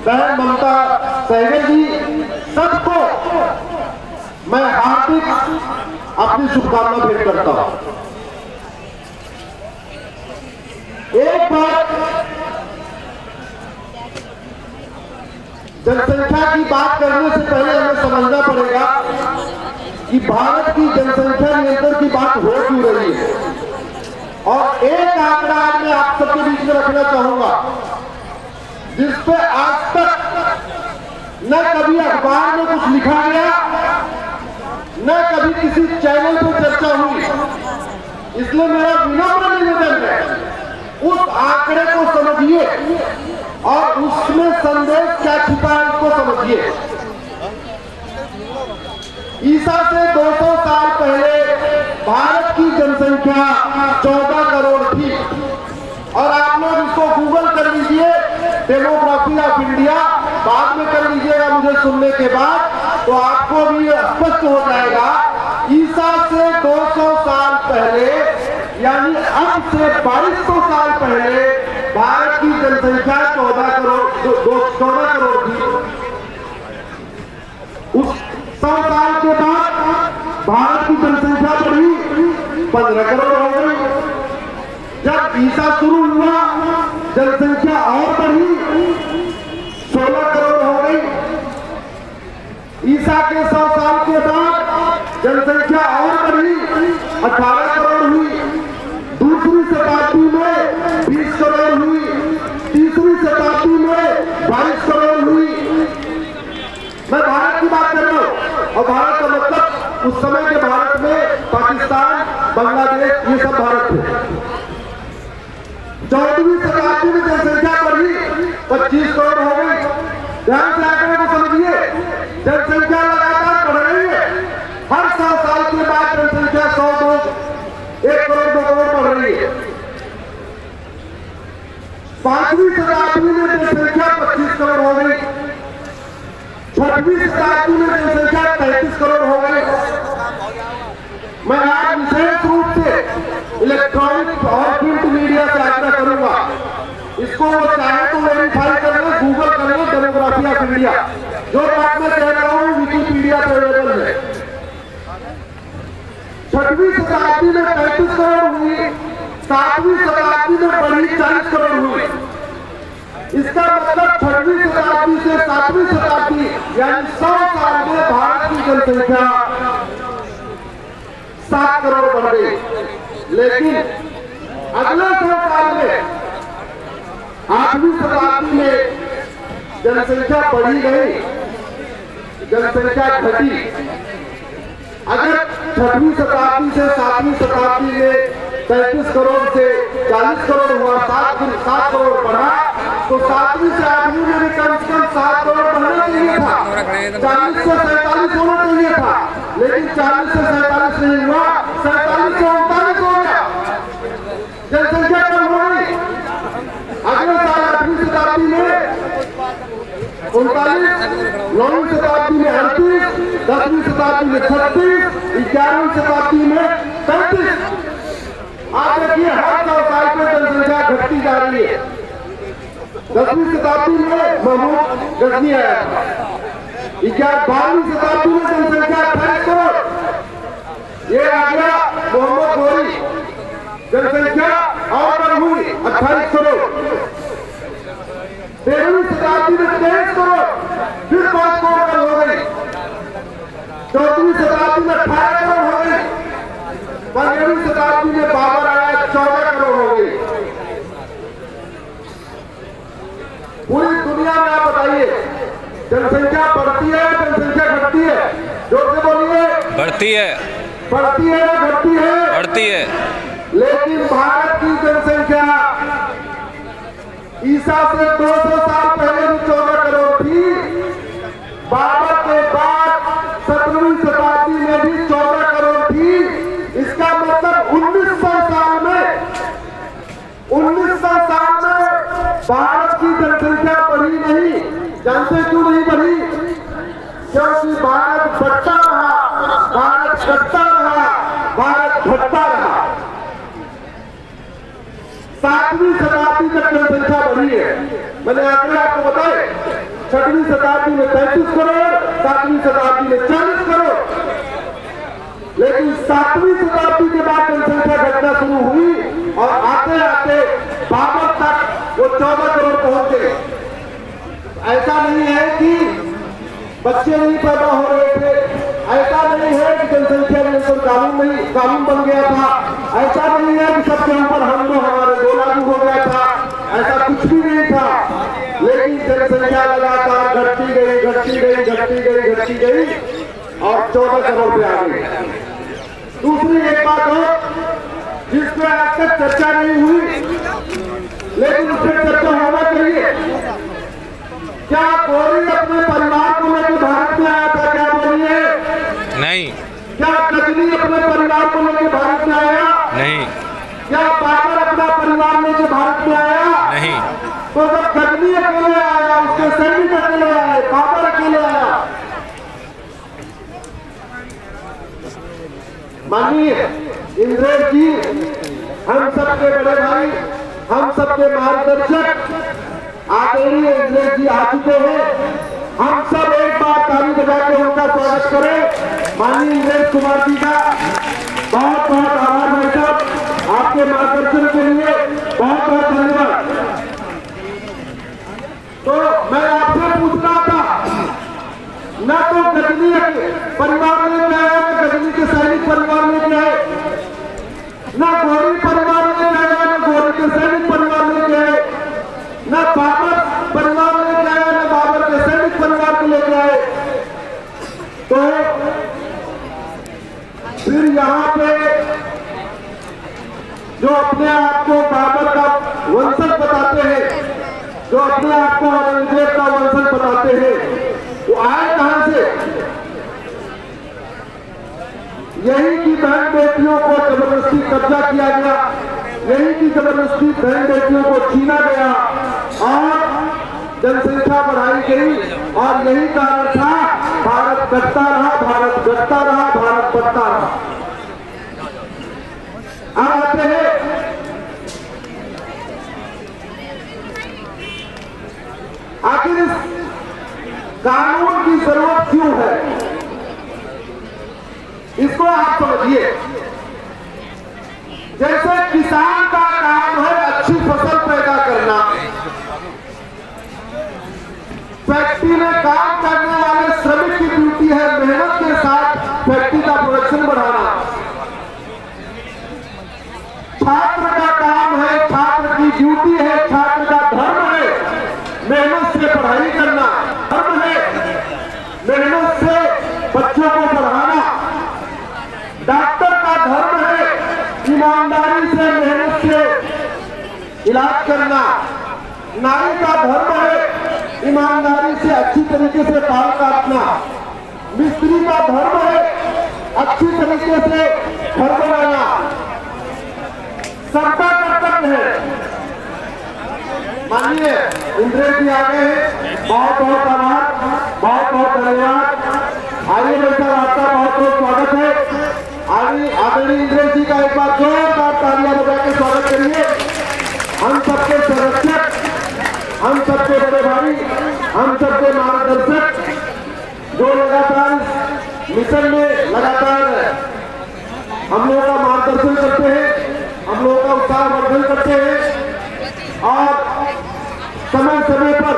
बहन ममता सहगल जी, सबको मैं हार्दिक अपनी शुभकामना भेंट करता हूं। एक बात, जनसंख्या की बात करने से पहले हमें समझना पड़ेगा कि भारत की जनसंख्या नियंत्रण की बात हो क्यों रही है। और एक आंकड़ा मैं आप सबके बीच में रखना चाहूंगा, जिसपे आज तक न कभी अखबार में कुछ लिखा गया, न कभी किसी चैनल पर चर्चा हुई। इसलिए मेरा विनम्र निवेदन है, उस आंकड़े को समझिए और उसमें संदेश क्या छिपा है उसको समझिए। ईसा से 200 साल पहले भारत की जनसंख्या 14 करोड़ थी। और आप लोग इसको गूगल कर लीजिए, डेमोग्राफी ऑफ इंडिया, बाद में कर लीजिएगा मुझे सुनने के बाद, तो आपको भी स्पष्ट हो जाएगा। ईसा से 200 साल पहले, यानी अब से 2200 साल पहले भारत की जनसंख्या 14 करोड़ थी। उस 100 साल के बाद भारत की जनसंख्या बढ़ी 15 करोड़ हो गई। जब ईसा शुरू हुआ जनसंख्या और बढ़ी 16 करोड़ हो गई। ईसा के 100 साल के बाद जनसंख्या और बढ़ी 18 करोड़ हुई। दूसरी शताब्दी में 20 करोड़ हुई। तीसरी शताब्दी में 22 करोड़ हुई। मैं भारत की बात कर रहा हूं, और भारत का मतलब उस समय के भारत में पाकिस्तान, बांग्लादेश, ये सब भारत थे। 14वीं शताब्दी में जनसंख्या बढ़ी 25 करोड़ हो गई। ध्यान से आंकड़े को समझिए, जनसंख्या लगातार बढ़ रही है। हर 100 साल के बाद जनसंख्या 1 करोड़ 2 करोड़ बढ़ रही है। 5वीं शताब्दी में जनसंख्या 25 करोड़ हो गई। 6वीं शताब्दी में जनसंख्या 33 करोड़ हो गई। मैं आज विशेष रूप से इलेक्ट्रॉनिक और प्रिंट मीडिया से आग्रह करूंगा, इसको वो चाहे तो वेरीफाई कर लो, गूगल कर लो, डेमोग्राफी ऑफ इंडिया, जो बात मैं कह रहा हूं विकिपीडिया पे अवेलेबल है। 6वीं शताब्दी में 35 करोड़ हुई। 7वीं शताब्दी में बढ़ी 40 करोड़ हुई। इसका मतलब 6वीं शताब्दी से 7वीं शताब्दी, यानी 100 साल में भारत की जनसंख्या 7 करोड़ बढ़ गई। लेकिन अगले 100 साल में 8वीं शताब्दी में जनसंख्या बढ़ी गई, जनसंख्या घटी। अगर 6वीं शताब्दी से 7वीं शताब्दी में 35 करोड़ से 40 करोड़ हुआ, 7 करोड़ बढ़ा, तो 7वीं से 8वीं में भी कम से कम 7 करोड़ बढ़ना चाहिए था। 40 से 47 होना चाहिए था, लेकिन 40 से 47 नहीं हुआ, 47 से 39 हो गया। जनसंख्या कम हो गई। अगले साल 8वीं शताब्दी में 39, 9वीं शताब्दी में 38, 10वीं शताब्दी में 36, 11वीं शताब्दी में 35। आप देखिए हर 100 साल में जनसंख्या घटती जा रही है। 10वीं शताब्दी में महमूद गजनी आया था। 12वीं शताब्दी में जनसंख्या 28 करोड़, ये आ गया मोहम्मद गोरी, जनसंख्या और बढ़ हुई 28 करोड़। 13वीं शताब्दी में 23 करोड़, फिर 5 करोड़ हो गई। 14वीं शताब्दी में 18 करोड़ हो गई। 15वीं शताब्दी में बाबर आया 14 करोड़ हो गई। पूरी दुनिया में आप बताइए, जनसंख्या बढ़ती है, जनसंख्या घटती है? जोर से बोलिए। बढ़ती है। बढ़ती है या घटती है? बढ़ती है। लेकिन भारत की जनसंख्या ईसा से 200 साल पहले भी 14 करोड़ थी। बाबर के बाद 17वीं शताब्दी में भी 14 करोड़ थी। इसका मतलब 1900 साल में भारत की जनसंख्या बढ़ी नहीं। जानते क्यों नहीं बढ़ी? क्योंकि भारत बढ़ता रहा, भारत घटता रहा, भारत घटता रहा। 7वीं शताब्दी तक जनसंख्या बढ़ी है। मैंने आंकड़े आपको बताए। 6वीं शताब्दी में 33 करोड़, 7वीं शताब्दी में 40 करोड़। लेकिन 7वीं शताब्दी के बाद जनसंख्या घटना शुरू हुई और आते आते बाबर तक वो 14 करोड़ पहुंच गए। ऐसा नहीं है कि बच्चे नहीं पैदा हो रहे थे, ऐसा नहीं है कि जनसंख्या नियंत्रण कानून बन गया था, ऐसा नहीं है कि सबके ऊपर हम लोग हमारे 2 लागू हो गया था, ऐसा कुछ भी नहीं था। लेकिन जनसंख्या लगातार घटती गई और 14 करोड़ पे आ गई। दूसरी एक बात हो जिस पर आज तक चर्चा नहीं हुई, लेकिन उस पर चर्चा होना चाहिए। क्या गौरी अपने परिवार को लेकर भारत में आया था? क्या बोलिए? नहीं। क्या कजनी अपने परिवार को लेकर भारत में आया? नहीं। क्या बाबर अपना परिवार लेकर भारत में आया? नहीं। तो जब कजनी अकेले आया, उसके सैनिक अकेले आए, बाबर अकेले आया। मानिए इंद्रेश जी हम सबके बड़े भाई, हम सबके मार्गदर्शक आदरणीय इंद्रेश जी आ चुके हैं। हम सब एक बार ताली बजा के उनका स्वागत करें। माननीय इंद्रेश कुमार जी का बहुत बहुत आभार भाई साहब, आपके मार्गदर्शन के लिए बहुत बहुत धन्यवाद। तो मैं आपसे पूछना था, न तो गजनी परिवार में आया, न गजनी के सैनिक परिवार में आए, न गौरी परिवार में आया, न गौरी के सैनिक परिवार में आए, न बाबर परिवार लेके आया, न बाबर के सैनिक परिवार को लेके आए। तो फिर यहाँ पे जो अपने आप को बाबर का वंशज बताते हैं, जो अपने आप को औरंगजेब का वंशज बताते हैं, वो आए कहां से? यही की बहन बेटियों को जबरदस्ती कब्जा किया गया, यही की जबरदस्ती बहन बेटियों को छीना गया और जनसंख्या बढ़ाई गई। और यही कारण था भारत घटता रहा, भारत घटता रहा, भारत बढ़ता रहा। अब आते हैं आखिर इस कानून की जरूरत क्यों है, इसको आप समझिए। जैसे किसान का काम है अच्छी फसल पैदा करना, फैक्ट्री में काम करने वाले श्रमिक की ड्यूटी है मेहनत के साथ फैक्ट्री का प्रोडक्शन बढ़ाना। छात्र का काम है, छात्र की ड्यूटी है, छात्र का धर्म है मेहनत से पढ़ाई करना, धर्म है मेहनत से बच्चों को पढ़ाना। डॉक्टर का धर्म है ईमानदारी से मेहनत से इलाज करना। नाई का धर्म है ईमानदारी से अच्छी तरीके से बाल काटना। मिस्त्री का धर्म है अच्छी तरीके से घर बनाना। सबका कर्तव्य है। माननीय इंद्रेश जी आ गए हैं, बहुत बहुत आभार, बहुत बहुत धन्यवाद। आइए मेरे साथ आपका बहुत बहुत स्वागत है। आदरणीय इंद्रेश जी का एक बार जोरदार तालियां बजा के स्वागत करिए। हम सबके संरक्षक, हम सबके बड़े भाई, हम सबके मार्गदर्शक, जो लगातार मिशन में लगातार हम लोगों का मार्गदर्शन करते हैं, हम लोगों का उत्साहवर्धन करते हैं और समय समय पर